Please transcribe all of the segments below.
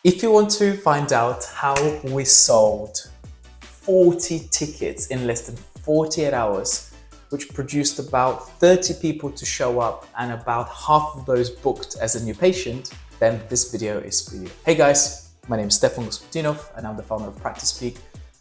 If you want to find out how we sold 40 tickets in less than 48 hours, which produced about 30 people to show up and about half of those booked as a new patient, then this video is for you. Hey guys, my name is Stefan Gospodinov and I'm the founder of Practice Speak,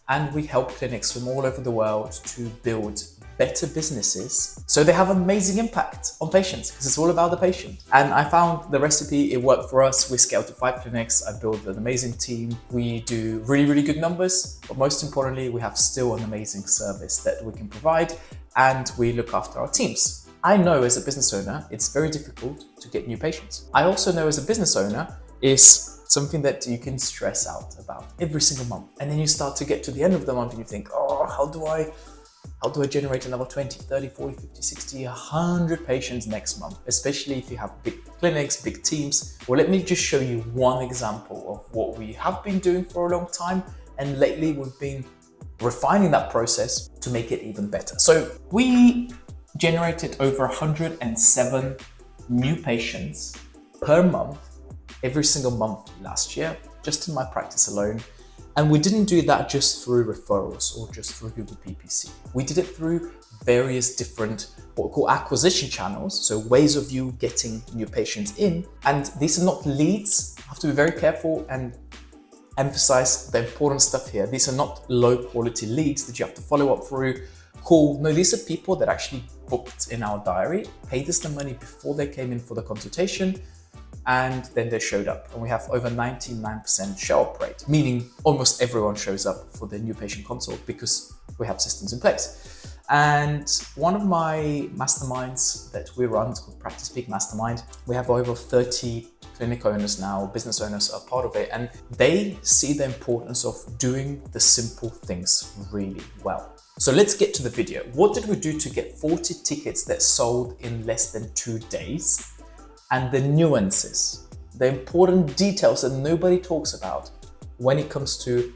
and we help clinics from all over the world to build better businesses so they have amazing impact on patients, because it's all about the patient. And I found the recipe, it worked for us. We scaled to 5 clinics. I built an amazing team. We do really good numbers, but most importantly, we have still an amazing service that we can provide, and we look after our teams. I know as a business owner, it's very difficult to get new patients. I also know as a business owner, is something that you can stress out about every single month. And then you start to get to the end of the month and you think, oh, how do I generate another 20, 30, 40, 50, 60, 100 patients next month, especially if you have big clinics, big teams? Well, let me just show you one example of what we have been doing for a long time. And lately we've been refining that process to make it even better. So we generated over 107 new patients per month, every single month last year, just in my practice alone. And we didn't do that just through referrals or just through Google PPC. We did it through various different what we call acquisition channels, so ways of you getting new patients in. And these are not leads. I have to be very careful and emphasize the important stuff here. These are not low quality leads that you have to follow up through, call. No, these are people that actually booked in our diary, paid us the money before they came in for the consultation, and then they showed up. And we have over 99% show up rate, meaning almost everyone shows up for the new patient consult because we have systems in place. And one of my masterminds that we run is called Practice Speak Mastermind. We have over 30 clinic owners now, business owners are part of it, and they see the importance of doing the simple things really well. So let's get to the video. What did we do to get 40 tickets that sold in less than 2 days? And the nuances, the important details that nobody talks about when it comes to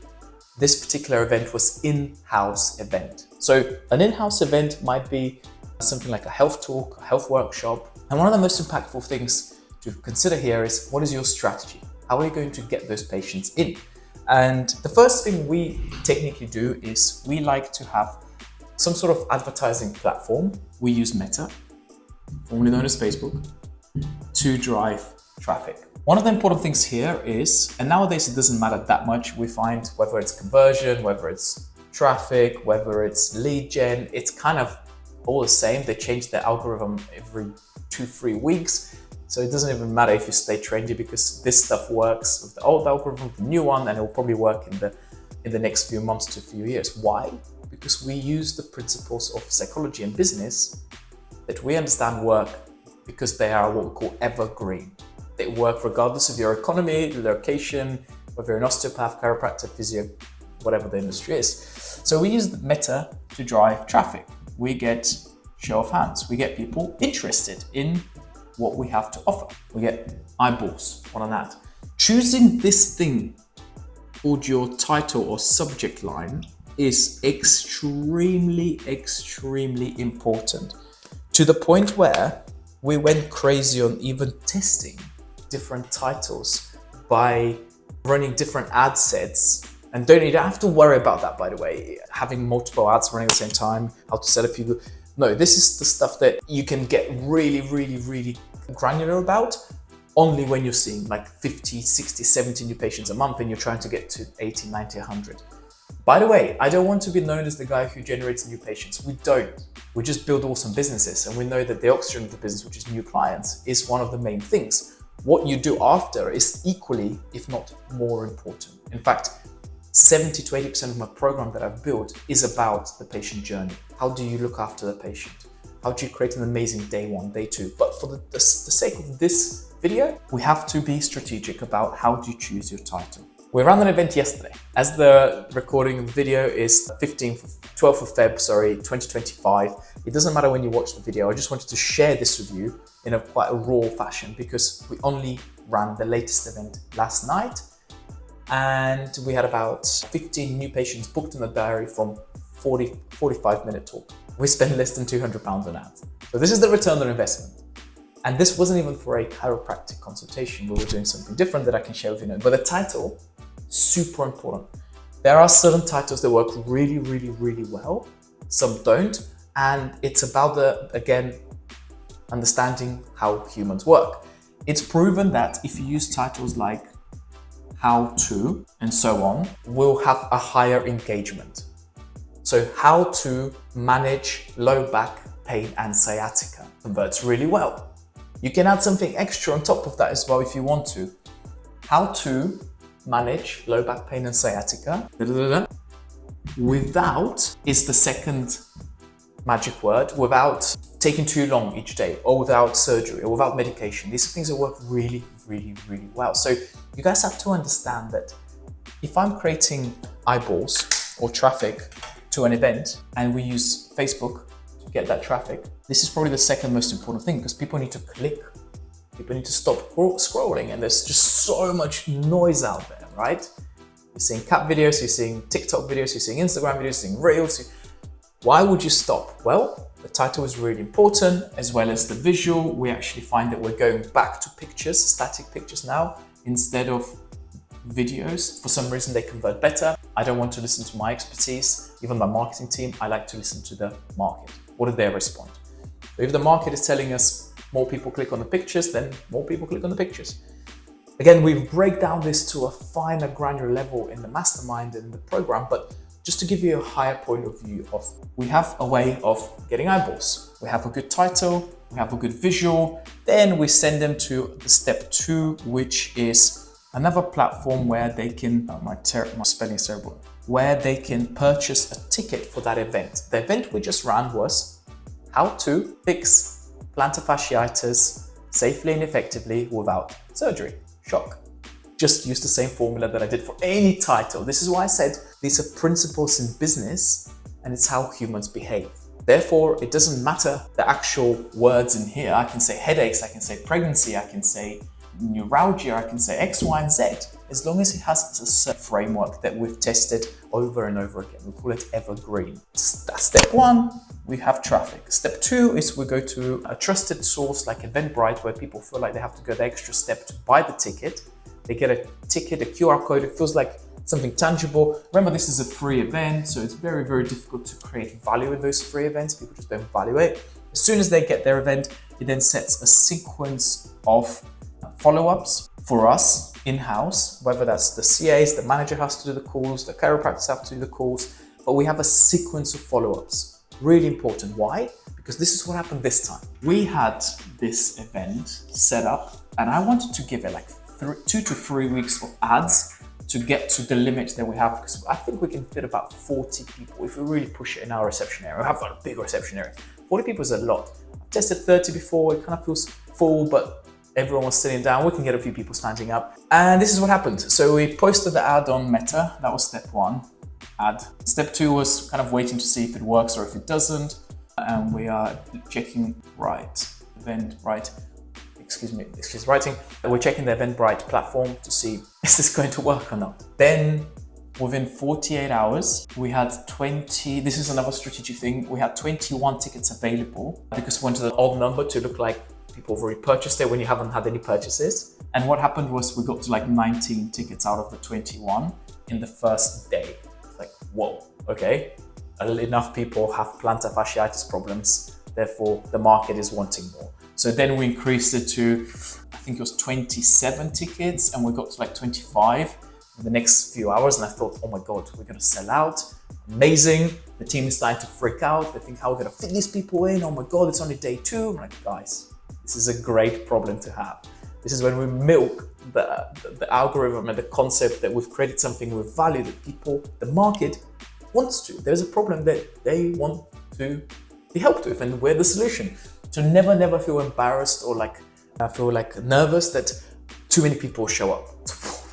this particular event was in-house event. So an in-house event might be something like a health talk, a health workshop. And one of the most impactful things to consider here is, what is your strategy? How are you going to get those patients in? And the first thing we technically do is we like to have some sort of advertising platform. We use Meta, formerly known as Facebook, to drive traffic. One of the important things here is, and nowadays it doesn't matter that much, we find whether it's conversion, whether it's traffic, whether it's lead gen, it's kind of all the same. They change the algorithm every 2-3 weeks. So it doesn't even matter if you stay trendy, because this stuff works with the old algorithm, the new one, and it will probably work in the next few months to a few years. Why? Because we use the principles of psychology and business that we understand work, because they are what we call evergreen. They work regardless of your economy, location, whether you're an osteopath, chiropractor, physio, whatever the industry is. So we use Meta to drive traffic. We get show of hands. We get people interested in what we have to offer. We get eyeballs on an ad. Choosing this thing called your title or subject line is extremely important, to the point where we went crazy on even testing different titles by running different ad sets. And you don't have to worry about that, by the way, having multiple ads running at the same time, how to set up people. No, this is the stuff that you can get really granular about only when you're seeing like 50, 60, 70 new patients a month and you're trying to get to 80, 90, 100. By the way, I don't want to be known as the guy who generates new patients. We don't. We just build awesome businesses, and we know that the oxygen of the business, which is new clients, is one of the main things. What you do after is equally, if not more important. In fact, 70 to 80% of my program that I've built is about the patient journey. How do you look after the patient? How do you create an amazing day 1, day 2? But for the sake of this video, we have to be strategic about how do you choose your title. We ran an event yesterday. As the recording of the video is 12th of Feb, 2025. It doesn't matter when you watch the video. I just wanted to share this with you in a quite a raw fashion, because we only ran the latest event last night. And we had about 15 new patients booked in the diary from 45-minute talk. We spent less than £200 on ads. So this is the return on investment. And this wasn't even for a chiropractic consultation. We were doing something different that I can share with you now. But the title, super important. There are certain titles that work really, really, really well. Some don't. And it's about again, understanding how humans work. It's proven that if you use titles like how to and so on, we'll have a higher engagement. So how to manage low back pain and sciatica converts really well. You can add something extra on top of that as well if you want to. How to manage low back pain and sciatica without is the second magic word, without taking too long each day, or without surgery, or without medication. These are things that work really, really, really well. So you guys have to understand that if I'm creating eyeballs or traffic to an event and we use Facebook to get that traffic, this is probably the second most important thing, because people need to click, people need to stop scrolling, and there's just so much noise out there, right? You're seeing cat videos, you're seeing TikTok videos, you're seeing Instagram videos, you're seeing Reels. Why would you stop? Well, the title is really important, as well as the visual. We actually find that we're going back to pictures, static pictures now, instead of videos. For some reason, they convert better. I don't want to listen to my expertise, even my marketing team. I like to listen to the market. What do they respond? So if the market is telling us more people click on the pictures, then more people click on the pictures. Again, we break down this to a finer, granular level in the mastermind and the program, but just to give you a higher point of view of, we have a way of getting eyeballs. We have a good title, we have a good visual, then we send them to the step 2, which is another platform where they can, my spelling is terrible, where they can purchase a ticket for that event. The event we just ran was how to fix plantar fasciitis safely and effectively without surgery. Shock. Just use the same formula that I did for any title. This is why I said these are principles in business, and it's how humans behave. Therefore, it doesn't matter the actual words in here. I can say headaches, I can say pregnancy, I can say neuralgia, I can say X, Y, and Z, as long as it has a set framework that we've tested over and over again. We call it evergreen. That's step 1, we have traffic. Step 2 is we go to a trusted source like Eventbrite, where people feel like they have to go the extra step to buy the ticket. They get a ticket, a QR code, it feels like something tangible. Remember, this is a free event, so it's very, very difficult to create value in those free events. People just don't value it. As soon as they get their event, it then sets a sequence of follow-ups for us in-house, whether that's the CAs, the manager has to do the calls, the chiropractors have to do the calls, but we have a sequence of follow-ups. Really important. Why? Because this is what happened this time. We had this event set up, and I wanted to give it like 2 to 3 weeks of ads to get to the limit that we have, because I think we can fit about 40 people if we really push it in our reception area. We have got a big reception area. 40 people is a lot. I've tested 30 before, it kind of feels full, but everyone was sitting down. We can get a few people standing up. And this is what happened. So we posted the ad on Meta. That was step 1, ad. Step 2 was kind of waiting to see if it works or if it doesn't. And we are checking Eventbrite. We're checking the Eventbrite platform to see, is this going to work or not? Then within 48 hours, we had 20, this is another strategic thing, we had 21 tickets available because we wanted an odd number to look like people have already purchased it when you haven't had any purchases. And what happened was we got to like 19 tickets out of the 21 in the first day. It's like, whoa, okay. Enough people have plantar fasciitis problems, therefore the market is wanting more. So then we increased it to, I think it was 27 tickets, and we got to like 25 in the next few hours. And I thought, oh my God, we're gonna sell out. Amazing. The team is starting to freak out. They think, how are we gonna fit these people in? Oh my God, it's only day 2. I'm like, guys, this is a great problem to have. This is when we milk the algorithm and the concept that we've created something with value that people, the market wants to. There's a problem that they want to be helped with, and we're the solution. So never feel embarrassed or feel nervous that too many people show up.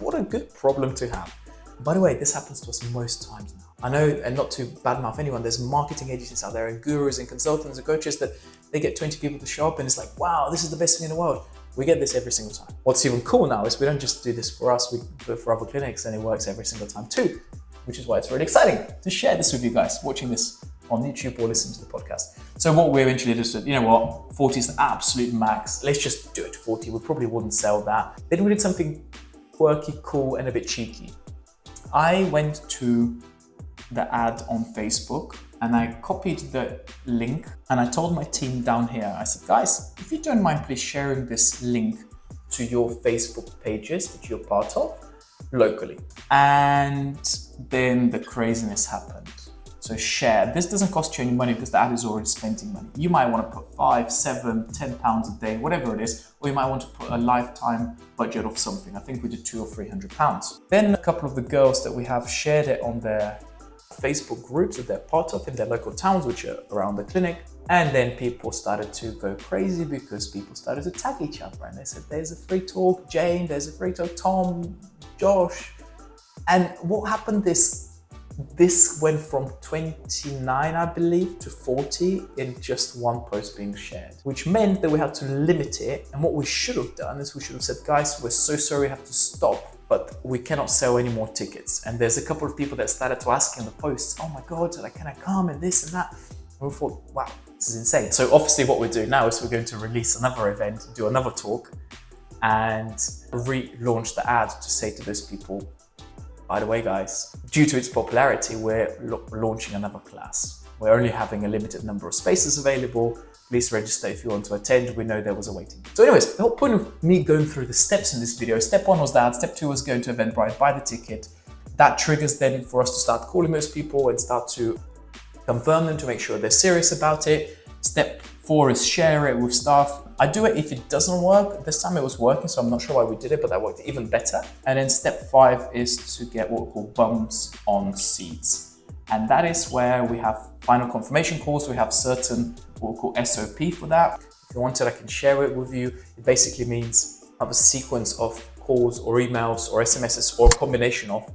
What a good problem to have. By the way, this happens to us most times now. I know, and not to badmouth anyone, there's marketing agencies out there and gurus and consultants and coaches that they get 20 people to show up and it's like, wow, this is the best thing in the world. We get this every single time. What's even cool now is we don't just do this for us, we do it for other clinics, and it works every single time too, which is why it's really exciting to share this with you guys watching this on YouTube or listen to the podcast. So what we eventually just said, you know what, 40 is the absolute max. Let's just do it 40. We probably wouldn't sell that. Then we did something quirky, cool, and a bit cheeky. I went to the ad on Facebook and I copied the link and I told my team down here, I said, guys, if you don't mind please sharing this link to your Facebook pages that you're part of locally. And then the craziness happened. So share. This doesn't cost you any money because the ad is already spending money. You might want to put 5, 7, 10 pounds a day, whatever it is, or you might want to put a lifetime budget of something. I think we did 200 or 300 pounds. Then a couple of the girls that we have shared it on their Facebook groups that they're part of in their local towns, which are around the clinic. And then people started to go crazy because people started to tag each other and they said, there's a free talk, Jane, there's a free talk, Tom, Josh. And what happened this went from 29, I believe, to 40 in just one post being shared, which meant that we had to limit it. And what we should have done is we should have said, guys, we're so sorry we have to stop, but we cannot sell any more tickets. And there's a couple of people that started to ask in the posts, oh my God, like, can I come and this and that? And we thought, wow, this is insane. So obviously what we're doing now is we're going to release another event, do another talk and relaunch the ad to say to those people, by the way, guys, due to its popularity, we're launching another class. We're only having a limited number of spaces available. Please register if you want to attend. We know there was a waiting. So anyways, the whole point of me going through the steps in this video, step 1 was that, step 2 was going to Eventbrite, buy the ticket. That triggers then for us to start calling those people and start to confirm them to make sure they're serious about it. Step 4 is share it with staff. I do it if it doesn't work. This time it was working, so I'm not sure why we did it, but that worked even better. And then step 5 is to get what we call bums on seats. And that is where we have final confirmation calls. We have certain what we call SOP for that. If you wanted, I can share it with you. It basically means have a sequence of calls or emails or SMSs or a combination of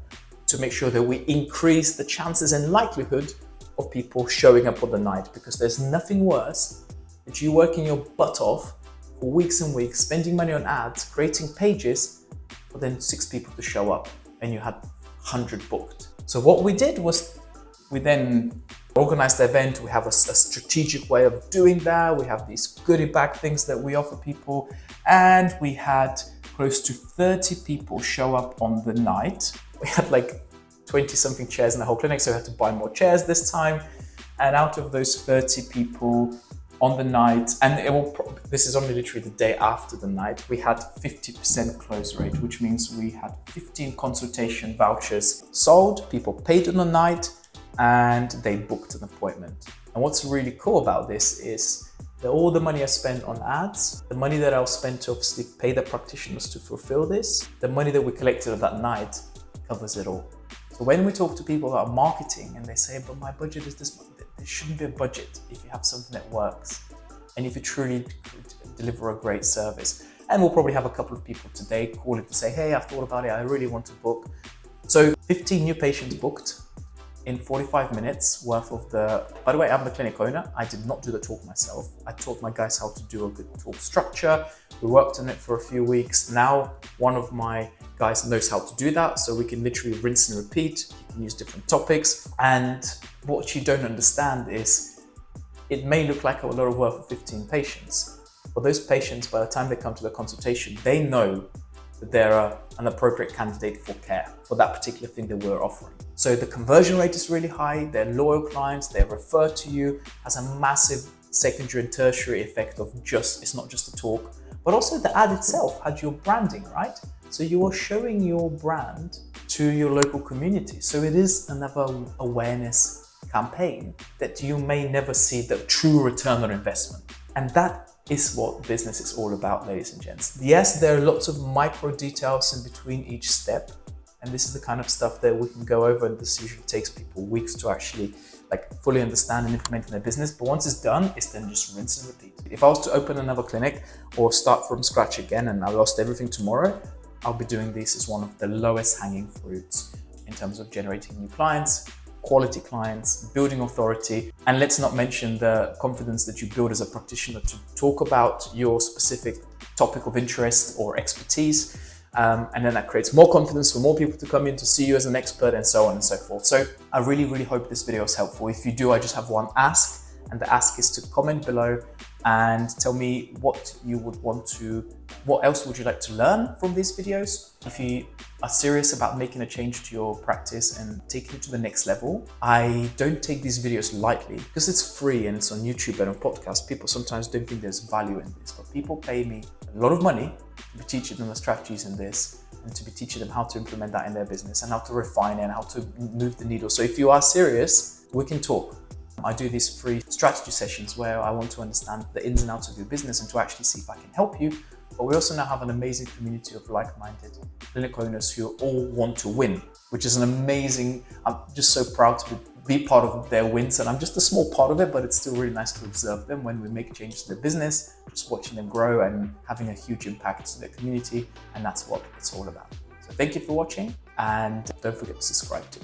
to make sure that we increase the chances and likelihood of people showing up on the night, because there's nothing worse that you working your butt off for weeks and weeks, spending money on ads, creating pages, but then 6 people to show up and you had 100 booked. So what we did was we then organized the event. We have a strategic way of doing that. We have these goodie bag things that we offer people, and we had close to 30 people show up on the night. We had like 20 something chairs in the whole clinic, so we had to buy more chairs this time. And out of those 30 people on the night, and this is only literally the day after the night, we had 50% close rate, which means we had 15 consultation vouchers sold. People paid on the night and they booked an appointment. And what's really cool about this is that all the money I spent on ads, the money that I'll spend to obviously pay the practitioners to fulfill this, the money that we collected that night covers it all. So when we talk to people about marketing and they say, but my budget is this, there shouldn't be a budget if you have something that works and if you truly deliver a great service. And we'll probably have a couple of people today calling to say, hey, I've thought about it, I really want to book. So 15 new patients booked in 45 minutes worth of by the way, I'm the clinic owner. I did not do the talk myself. I taught my guys how to do a good talk structure. We worked on it for a few weeks. Now, one of my guys knows how to do that. So we can literally rinse and repeat. You can use different topics. And what you don't understand is it may look like a lot of work for 15 patients, but those patients, by the time they come to the consultation, they know that they're an appropriate candidate for care for that particular thing that we're offering. So the conversion rate is really high. They're loyal clients. They're referred to you, has a massive secondary and tertiary effect of it's not just a talk, but also the ad itself had your branding, right? So you are showing your brand to your local community. So it is another awareness campaign that you may never see the true return on investment. And that is what business is all about, ladies and gents. Yes, there are lots of micro details in between each step. And this is the kind of stuff that we can go over, and this usually takes people weeks to actually fully understand and implement in their business. But once it's done, it's then just rinse and repeat. If I was to open another clinic or start from scratch again and I lost everything tomorrow, I'll be doing this as one of the lowest hanging fruits in terms of generating new clients, quality clients, building authority. And let's not mention the confidence that you build as a practitioner to talk about your specific topic of interest or expertise. And then that creates more confidence for more people to come in to see you as an expert, and so on and so forth. So I really, really hope this video is helpful. If you do, I just have one ask, and the ask is to comment below and tell me what else would you like to learn from these videos. If you are serious about making a change to your practice and taking it to the next level, I don't take these videos lightly because it's free and it's on YouTube and on podcast. People sometimes don't think there's value in this, but people pay me a lot of money to be teaching them the strategies in this and to be teaching them how to implement that in their business and how to refine it and how to move the needle. So if you are serious, we can talk. I do these free strategy sessions where I want to understand the ins and outs of your business and to actually see if I can help you. But we also now have an amazing community of like-minded clinic owners who all want to win, which is an amazing, I'm just so proud to be part of their wins. And I'm just a small part of it, but it's still really nice to observe them when we make changes to their business, just watching them grow and having a huge impact to their community. And that's what it's all about. So thank you for watching, and don't forget to subscribe too.